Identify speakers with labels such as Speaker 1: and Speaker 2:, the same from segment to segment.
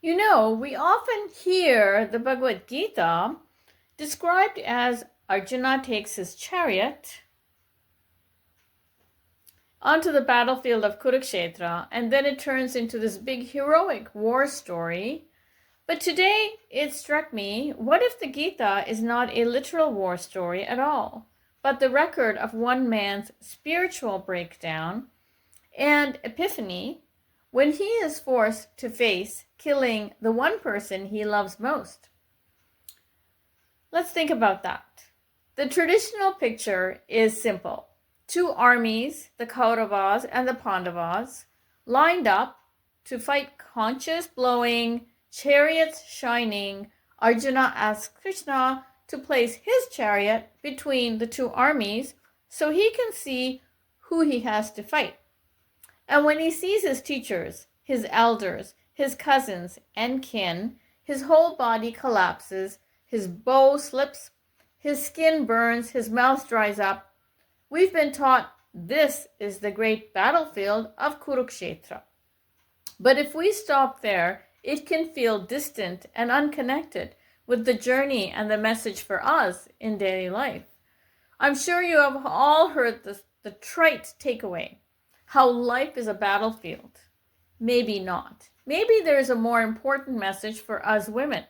Speaker 1: You know, we often hear the Bhagavad Gita described as Arjuna takes his chariot onto the battlefield of Kurukshetra, and then it turns into this big heroic war story. But today it struck me, what if the Gita is not a literal war story at all, but the record of one man's spiritual breakdown and epiphany when he is forced to face killing the one person he loves most? Let's think about that. The traditional picture is simple. Two armies, the Kauravas and the Pandavas, lined up to fight, conches blowing, chariots shining. Arjuna asks Krishna to place his chariot between the two armies so he can see who he has to fight. And when he sees his teachers, his elders, his cousins and kin, his whole body collapses, his bow slips, his skin burns, his mouth dries up. We've been taught this is the great battlefield of Kurukshetra. But if we stop there, it can feel distant and unconnected with the journey and the message for us in daily life. I'm sure you have all heard the trite takeaway, how life is a battlefield. Maybe not. Maybe there is a more important message for us women.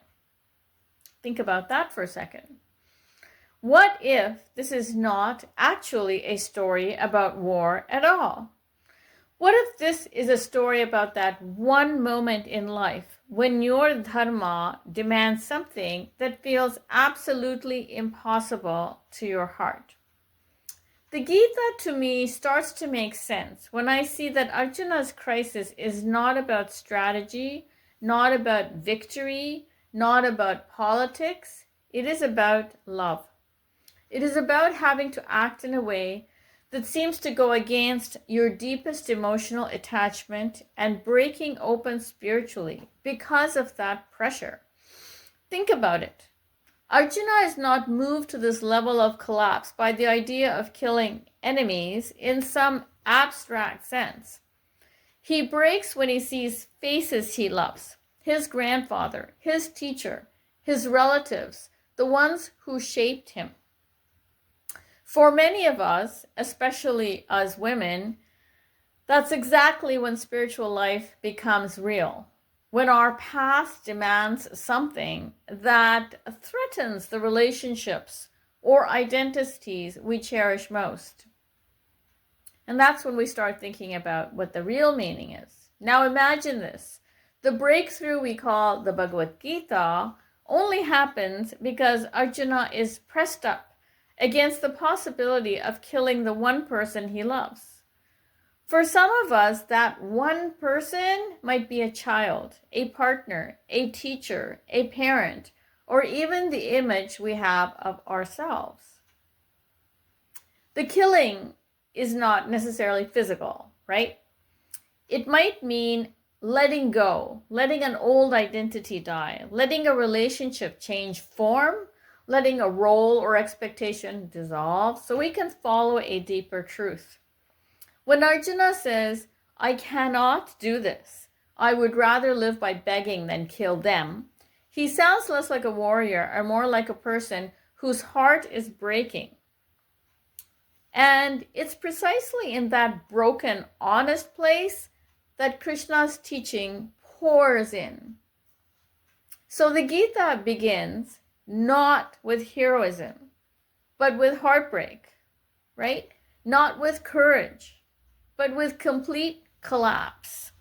Speaker 1: Think about that for a second. What if this is not actually a story about war at all? What if this is a story about that one moment in life when your dharma demands something that feels absolutely impossible to your heart? The Gita to me starts to make sense when I see that Arjuna's crisis is not about strategy, not about victory, not about politics. It is about love. It is about having to act in a way that seems to go against your deepest emotional attachment and breaking open spiritually because of that pressure. Think about it. Arjuna is not moved to this level of collapse by the idea of killing enemies in some abstract sense. He breaks when he sees faces he loves, his grandfather, his teacher, his relatives, the ones who shaped him. For many of us, especially us women, that's exactly when spiritual life becomes real. When our past demands something that threatens the relationships or identities we cherish most. And that's when we start thinking about what the real meaning is. Now imagine this. The breakthrough we call the Bhagavad Gita only happens because Arjuna is pressed up against the possibility of killing the one person he loves. For some of us, that one person might be a child, a partner, a teacher, a parent, or even the image we have of ourselves. The killing is not necessarily physical, right? It might mean letting go, letting an old identity die, letting a relationship change form, letting a role or expectation dissolve so we can follow a deeper truth. When Arjuna says, I cannot do this, I would rather live by begging than kill them, he sounds less like a warrior and more like a person whose heart is breaking. And it's precisely in that broken, honest place that Krishna's teaching pours in. So the Gita begins not with heroism, but with heartbreak, right? Not with courage, but with complete collapse.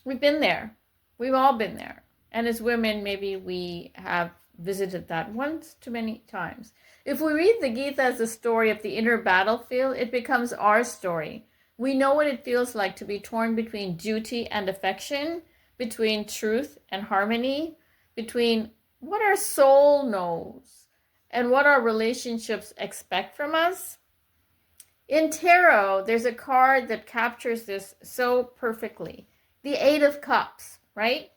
Speaker 1: We've been there. We've all been there. And as women, maybe we have visited that once too many times. If we read the Gita as a story of the inner battlefield, it becomes our story. We know what it feels like to be torn between duty and affection, between truth and harmony, between what our soul knows and what our relationships expect from us. In tarot, there's a card that captures this so perfectly. The Eight of Cups, right?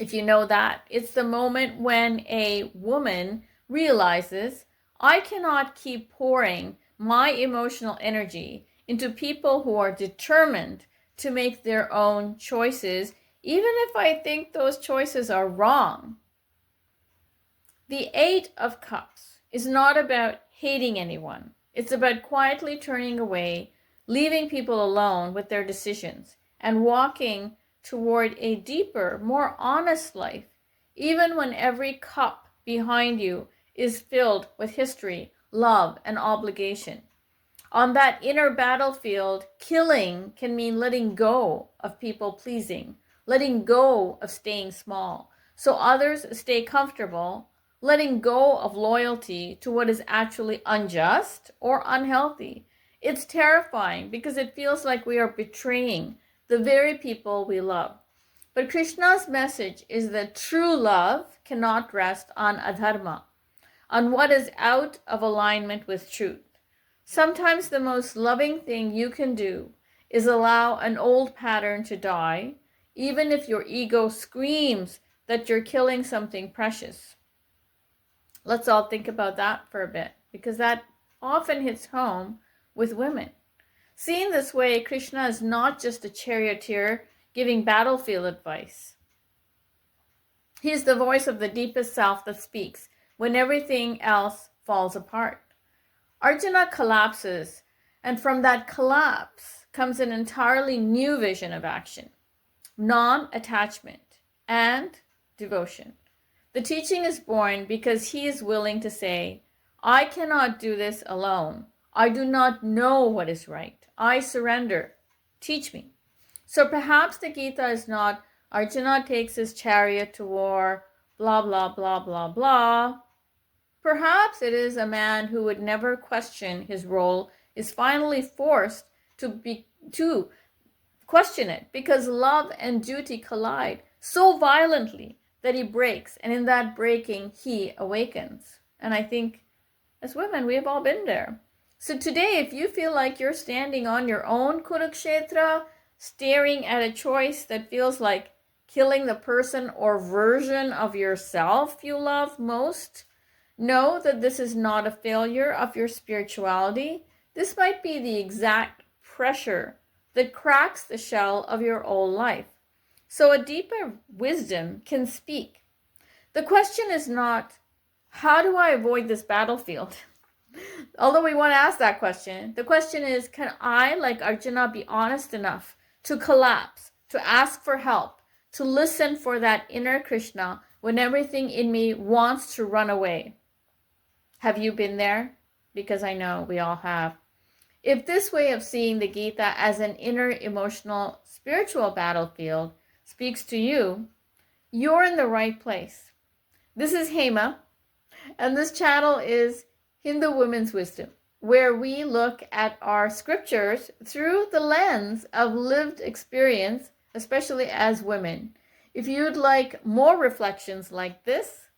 Speaker 1: If you know that, it's the moment when a woman realizes, I cannot keep pouring my emotional energy into people who are determined to make their own choices, even if I think those choices are wrong. The Eight of Cups is not about hating anyone. It's about quietly turning away, leaving people alone with their decisions, and walking toward a deeper, more honest life, even when every cup behind you is filled with history, love, and obligation. On that inner battlefield, killing can mean letting go of people pleasing, letting go of staying small, so others stay comfortable, letting go of loyalty to what is actually unjust or unhealthy. It's terrifying because it feels like we are betraying the very people we love. But Krishna's message is that true love cannot rest on adharma, on what is out of alignment with truth. Sometimes the most loving thing you can do is allow an old pattern to die, even if your ego screams that you're killing something precious. Let's all think about that for a bit, because that often hits home with women. Seen this way, Krishna is not just a charioteer giving battlefield advice. He is the voice of the deepest self that speaks when everything else falls apart. Arjuna collapses, and from that collapse comes an entirely new vision of action, non-attachment and devotion. The teaching is born because he is willing to say, I cannot do this alone. I do not know what is right. I surrender. Teach me. So perhaps the Gita is not Arjuna takes his chariot to war, blah, blah, blah, blah, blah. Perhaps it is a man who would never question his role is finally forced to question it because love and duty collide so violently that he breaks, and in that breaking he awakens. And I think as women we have all been there. So today, if you feel like you're standing on your own Kurukshetra, staring at a choice that feels like killing the person or version of yourself you love most, know that this is not a failure of your spirituality. This might be the exact pressure that cracks the shell of your old life. So a deeper wisdom can speak. The question is not, how do I avoid this battlefield? Although we want to ask that question, the question is, can I, like Arjuna, be honest enough to collapse, to ask for help, to listen for that inner Krishna when everything in me wants to run away? Have you been there? Because I know we all have. If this way of seeing the Gita as an inner emotional spiritual battlefield speaks to you, you're in the right place. This is Hema, and this channel is Hindu Women's Wisdom, where we look at our scriptures through the lens of lived experience, especially as women. If you'd like more reflections like this,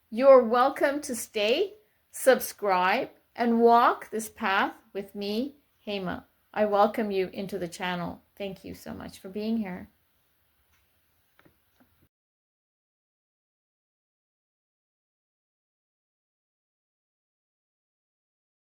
Speaker 1: you're welcome to stay, subscribe, and walk this path with me, Hema. I welcome you into the channel. Thank you so much for being here.